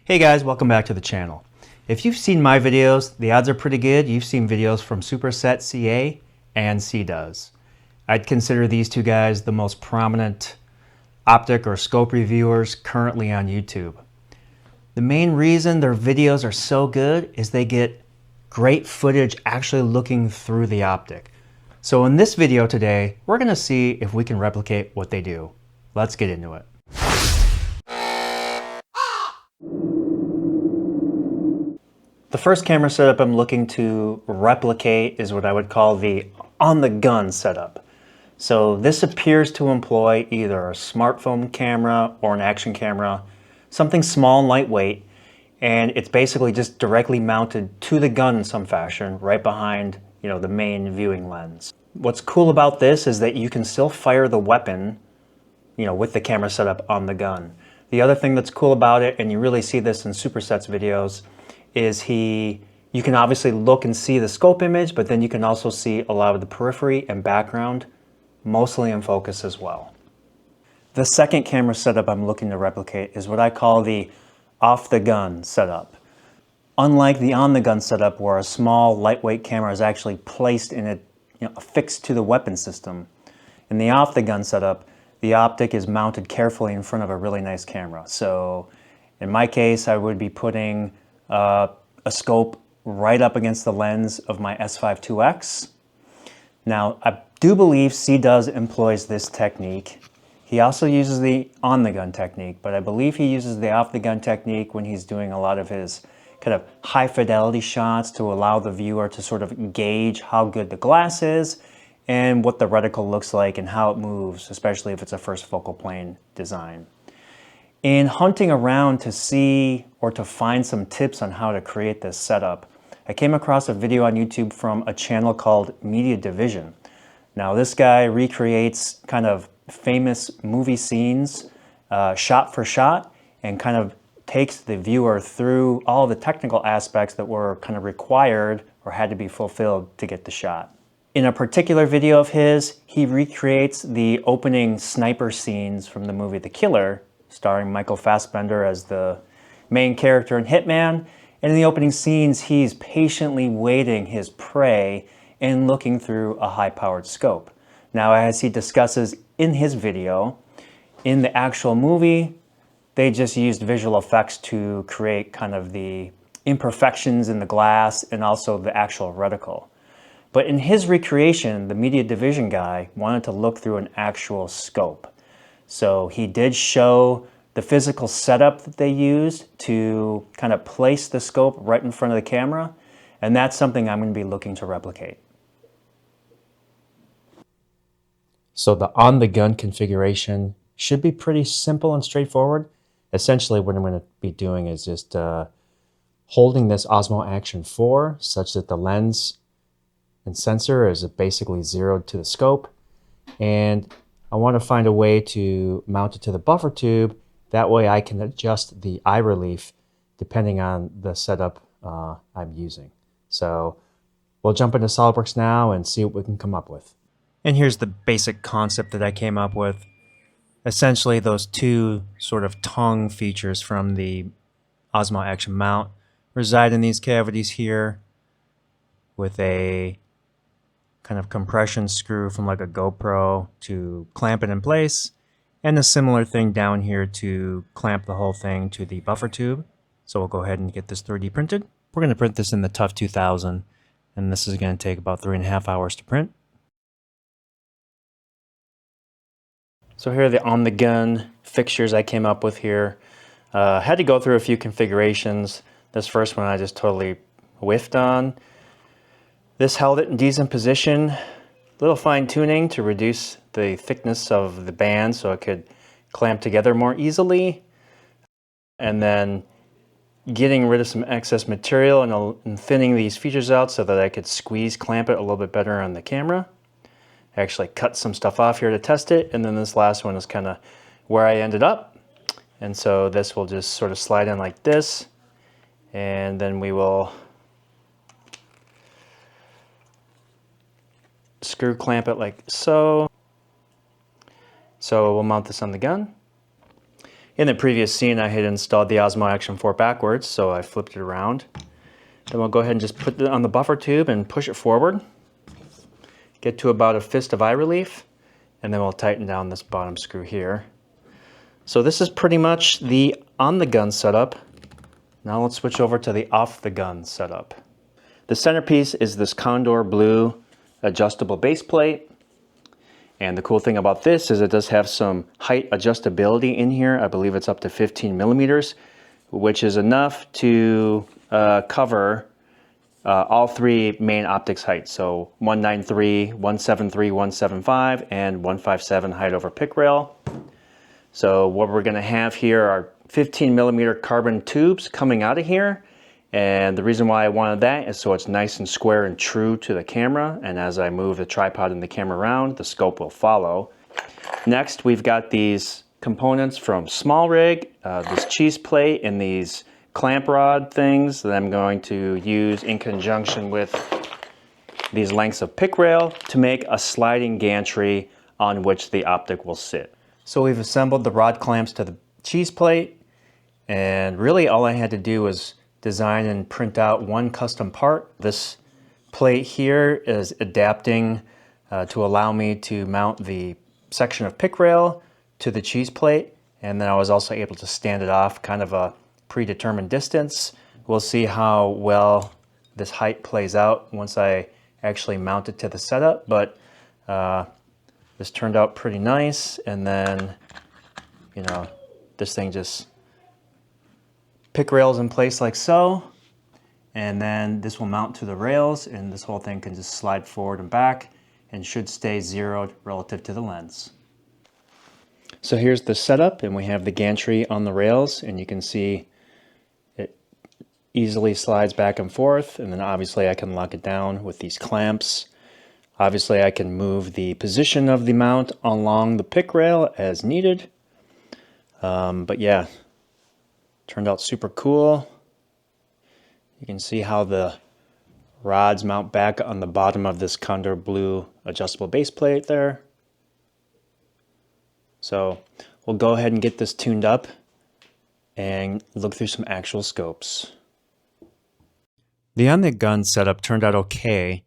Hey guys, welcome back to the channel. If you've seen my videos, the odds are pretty good you've seen videos from Superset CA and CDoes. I'd consider these two guys the most prominent optic or scope reviewers currently on YouTube. The main reason their videos are so good is they get great footage actually looking through the optic. So in this video today, we're going to see if we can replicate what they do. Let's get into it. The first camera setup I'm looking to replicate is what I would call the on-the-gun setup. So this appears to employ either a smartphone camera or an action camera, something small and lightweight, and it's basically just directly mounted to the gun in some fashion, right behind, the main viewing lens. What's cool about this is that you can still fire the weapon, with the camera setup on the gun. The other thing that's cool about it, and you really see this in Superset's videos, is you can obviously look and see the scope image, but then you can also see a lot of the periphery and background, mostly in focus as well. The second camera setup I'm looking to replicate is what I call the off-the-gun setup. Unlike the on-the-gun setup where a small, lightweight camera is actually placed in it, affixed to the weapon system, in the off-the-gun setup, the optic is mounted carefully in front of a really nice camera. So in my case, I would be putting a scope right up against the lens of my S5IIX. Now, I do believe CDoes employs this technique. He also uses the on-the-gun technique, but I believe he uses the off-the-gun technique when he's doing a lot of his kind of high-fidelity shots to allow the viewer to sort of gauge how good the glass is and what the reticle looks like and how it moves, especially if it's a first focal plane design. In hunting around to see or to find some tips on how to create this setup, I came across a video on YouTube from a channel called Media Division. Now this guy recreates kind of famous movie scenes shot for shot and kind of takes the viewer through all the technical aspects that were kind of required or had to be fulfilled to get the shot. In a particular video of his, he recreates the opening sniper scenes from the movie The Killer, starring Michael Fassbender as the main character and hitman. And in the opening scenes, he's patiently waiting his prey and looking through a high-powered scope. Now, as he discusses in his video, in the actual movie, they just used visual effects to create kind of the imperfections in the glass and also the actual reticle. But in his recreation, the Media Division guy wanted to look through an actual scope. So he did show the physical setup that they used to kind of place the scope right in front of the camera, and that's something I'm going to be looking to replicate. So the on-the-gun configuration should be pretty simple and straightforward. Essentially what I'm going to be doing is just holding this Osmo Action 4 such that the lens and sensor is basically zeroed to the scope, and I want to find a way to mount it to the buffer tube. That way I can adjust the eye relief depending on the setup I'm using. So we'll jump into SOLIDWORKS now and see what we can come up with. And here's the basic concept that I came up with. Essentially those two sort of tongue features from the Osmo Action mount reside in these cavities here with a kind of compression screw from like a GoPro to clamp it in place, and a similar thing down here to clamp the whole thing to the buffer tube. So we'll go ahead and get this 3D printed. We're going to print this in the TUF 2000, and this is going to take about 3.5 hours to print. So here are the on-the-gun fixtures I came up with here. Had to go through a few configurations. This first one I just totally whiffed on. This held it in decent position. A little fine tuning to reduce the thickness of the band so it could clamp together more easily. And then getting rid of some excess material and thinning these features out so that I could squeeze clamp it a little bit better on the camera. I actually cut some stuff off here to test it, and then this last one is kind of where I ended up. And so this will just sort of slide in like this, and then we will screw clamp it like so. So we'll mount this on the gun. In the previous scene, I had installed the Osmo Action 4 backwards, so I flipped it around. Then we'll go ahead and just put it on the buffer tube and push it forward. Get to about a fist of eye relief, and then we'll tighten down this bottom screw here. So this is pretty much the on-the-gun setup. Now let's switch over to the off-the-gun setup. The centerpiece is this Kondor Blue adjustable base plate. And the cool thing about this is it does have some height adjustability in here. I believe it's up to 15 millimeters, which is enough to cover all three main optics heights. So 193, 173, 175, and 157 height over pick rail. So what we're gonna have here are 15 millimeter carbon tubes coming out of here. And the reason why I wanted that is so it's nice and square and true to the camera. And as I move the tripod and the camera around, the scope will follow. Next, we've got these components from Small Rig, this cheese plate and these clamp rod things that I'm going to use in conjunction with these lengths of pick rail to make a sliding gantry on which the optic will sit. So we've assembled the rod clamps to the cheese plate, and really all I had to do was design and print out one custom part. This plate here is adapting to allow me to mount the section of pick rail to the cheese plate, and then I was also able to stand it off kind of a predetermined distance. We'll see how well this height plays out once I actually mount it to the setup, but this turned out pretty nice. And then, you know, this thing just pick rails in place like so, and then this will mount to the rails, and this whole thing can just slide forward and back and should stay zeroed relative to the lens. So here's the setup, and we have the gantry on the rails, and you can see it easily slides back and forth, and then obviously I can lock it down with these clamps. Obviously I can move the position of the mount along the pick rail as needed. But yeah, turned out super cool. You can see how the rods mount back on the bottom of this Kondor Blue adjustable base plate there. So we'll go ahead and get this tuned up and look through some actual scopes. The on-the-gun setup turned out okay.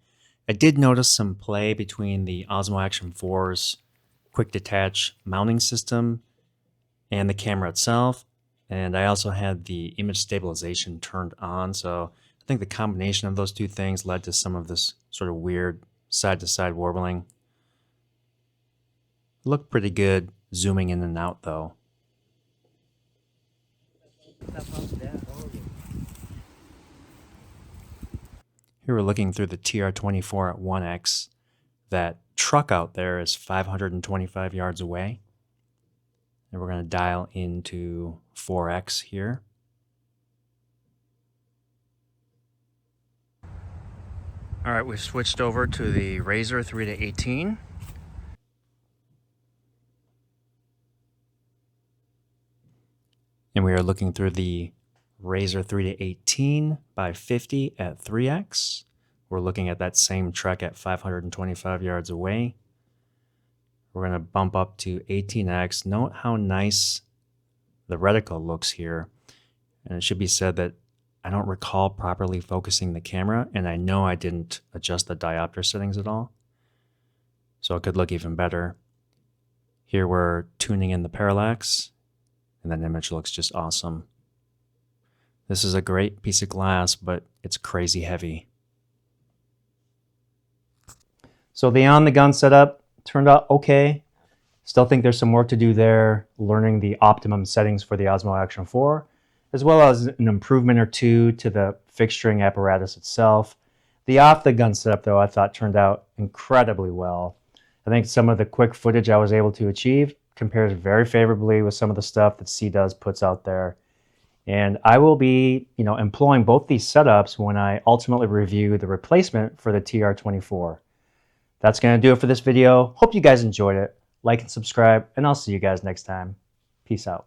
I did notice some play between the Osmo Action 4's quick detach mounting system and the camera itself. And I also had the image stabilization turned on, so I think the combination of those two things led to some of this sort of weird side-to-side warbling. Looked pretty good zooming in and out though. Here we're looking through the TR-24 at 1x. That truck out there is 525 yards away. And we're going to dial into 4x here. All right, we've switched over to the Razor 3-18. And we are looking through the Razor 3-18 by 50 at 3x. We're looking at that same truck at 525 yards away. We're going to bump up to 18x. Note how nice the reticle looks here. And it should be said that I don't recall properly focusing the camera, and I know I didn't adjust the diopter settings at all. So it could look even better. Here we're tuning in the parallax, and that image looks just awesome. This is a great piece of glass, but it's crazy heavy. So the on-the-gun setup turned out okay. Still think there's some work to do there, learning the optimum settings for the Osmo Action 4, as well as an improvement or two to the fixturing apparatus itself. The off-the-gun setup, though, I thought turned out incredibly well. I think some of the quick footage I was able to achieve compares very favorably with some of the stuff that C-Does puts out there. And I will be, employing both these setups when I ultimately review the replacement for the TR-24. That's going to do it for this video. Hope you guys enjoyed it. Like and subscribe, and I'll see you guys next time. Peace out.